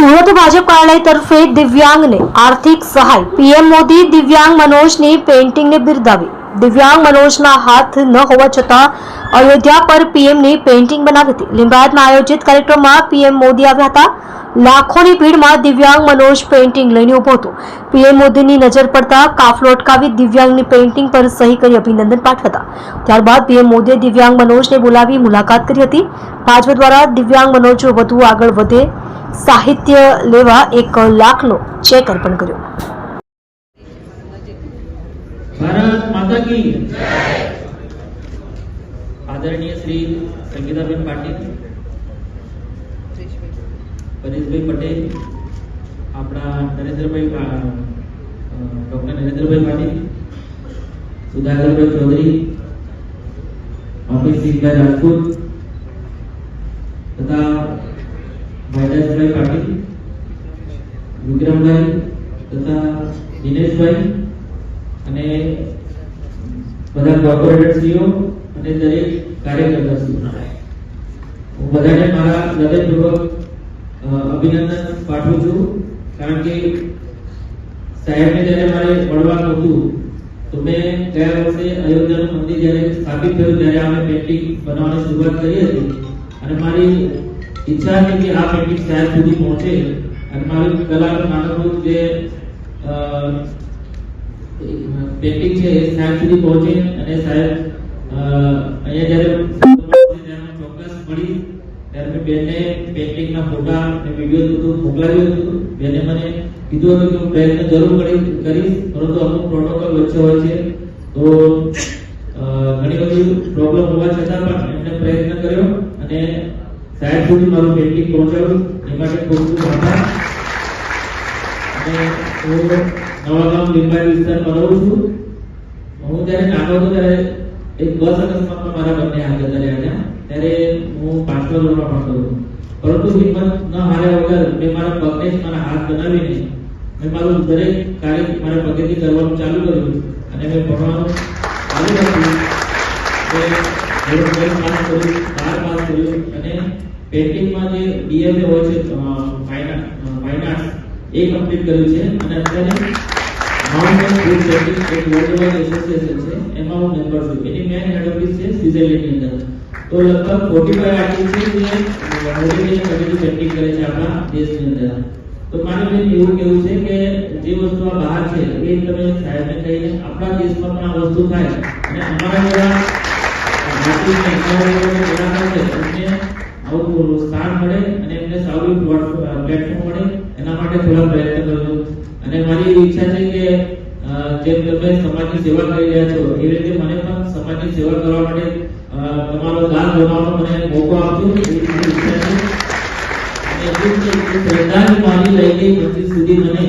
સુરત ભાજપ કાર્યાલય તરફે દિવ્યાંગને આર્થિક સહાય પીએમ મોદી દિવ્યાંગ મનોજની પેઇન્ટિંગને બિરદાવી। દિવ્યાંગ મનોજના હાથ ન હોવા છતાં અયોધ્યા પર પીએમની પેઇન્ટિંગ બનાવી હતી। લિંબાયતમાં આયોજિત કાર્યક્રમમાં પીએમ મોદી આવ્યા હતા। લાખોની ભીડમાં દિવ્યાંગ મનોજ પેઇન્ટિંગ લઈને ઊભો હતો। પીએમ મોદીની નજર પડતા કાફલો અટકાવી દિવ્યાંગની પેઇન્ટિંગ પર સહી કરી અભિનંદન પાઠવ્યા। ત્યારબાદ પીએમ મોદીએ દિવ્યાંગ મનોજને બોલાવી મુલાકાત કરી હતી। ભાજપ દ્વારા દિવ્યાંગ મનોજ વધુ આગળ વધે साहित्य लेवा 1 लाखનો चेक अर्पण कर्यो। भारत माता की जय। आदरणीय श्री संगीताबेन पाटील, परेशभाई पटेल, अपना नरेंद्रभाई डॉक्टर नरेंद्रभाई पाटील, सुधाकरभाई चौधरी, अमित सिंह भाई राजपूत तथा भाईदासभाई पाटील, विक्रमभाई तथा दिनेशभाई અને બધા કોર્પોરેટરશ્રીઓ અને દરેક કાર્યકર્તાશ્રીઓ, હું બધાને મારા હૃદયપૂર્વક અભિનંદન પાઠવું છું। કારણ કે સાહેબને જ્યારે મારે મળવાનું હતું તો મેં ગયા વર્ષે અયોધ્યાનું મંદિર જ્યારે સ્થાપિત થયું ત્યારે અમે પેઇન્ટિંગ બનાવવાની શરૂઆત કરી હતી અને મારી ઈચ્છા હતી કે આ પેઇન્ટિંગ સાહેબ સુધી પહોંચે અને મારી કલાનું નાનકડું જે पेंटिंग છે સાહેબ સુધી પહોંચે અને સાહેબ અહીંયા જ્યારે ચોક્કસ મળી ત્યારે મેં બેનને પેઇન્ટિંગના ફોટા અને વિડીયો બધું મોકલાવ્યું હતું। બેને મને કીધું હતું કે હું પ્રયત્ન જરૂર કરીશ, પરંતુ અમુક પ્રોટોકોલ વચ્ચે હોય છે તો ઘણી બધી પ્રોબ્લેમ હોવા છતાં પણ એમણે પ્રયત્ન કર્યો અને સાહેબ સુધી મારું પેઇન્ટિંગ પહોંચાડ્યું। એ માટે ખૂબ ખૂબ આભાર। અને હું નવાગામ લિંબાયત વિસ્તારમાં રહું છું। હું જ્યારે નાનો હતો ત્યારે એક બસ અકસ્માતમાં મારા બંને હાથ જતા રહ્યા હતા। ત્યારે હું 5મા ધોરણમાં ભણતો હતો, પરંતુ હિંમત ન હાર્યા વગર મેં મારા પગને જ મારા હાથ બનાવીને મેં મારું દરેક કાર્ય મારા પગેથી કરવાનું ચાલુ કર્યું અને મેં ભણવાનું ચાલુ રાખ્યું। પાસ કર્યું, 12 પાસ કર્યું અને પેઇન્ટિંગમાં જે ડીએમએ હોય છે ફાઇન આર્ટ્સ એ કમ્પ્લીટ કર્યું છે અને અત્યારે માઉન્ટેન ગ્રુપ પેઇન્ટિંગ એક વર્લ્ડવાઇડ એસોસિએશન છે, એમાં હું મેમ્બર છું। એની મેન હેડ ઓફિસ છે સ્વિટ્ઝરલેન્ડની અંદર। તો લગભગ 45 આર્ટિસ્ટ છે જે મોટિવેશન કમિટી પેઇન્ટિંગ કરે છે આપણા દેશની અંદર। તો મારું બેન એવું કહેવું છે કે જે વસ્તુ આ બહાર છે એ તમે સાહેબને કહીને આપણા દેશમાં પણ આ વસ્તુ થાય અને અમારા જેવા આર્ટિસ્ટને એમને આવું સ્થાન મળે અને એમને સારું પ્લેટફોર્મ મળે, એના માટે થોડા પ્રયત્ન કરજો। અને મારી ઈચ્છા છે કે જેમ તમે સમાજની સેવા કરી રહ્યા છો એ રીતે મને પણ સમાજની સેવા કરવા માટે તમારો દાન બનાવવાનો મને મોકો આપજો, એવી ઈચ્છા છે। અને એટલું જ શ્રદ્ધાની મારી લઈને સુધી મને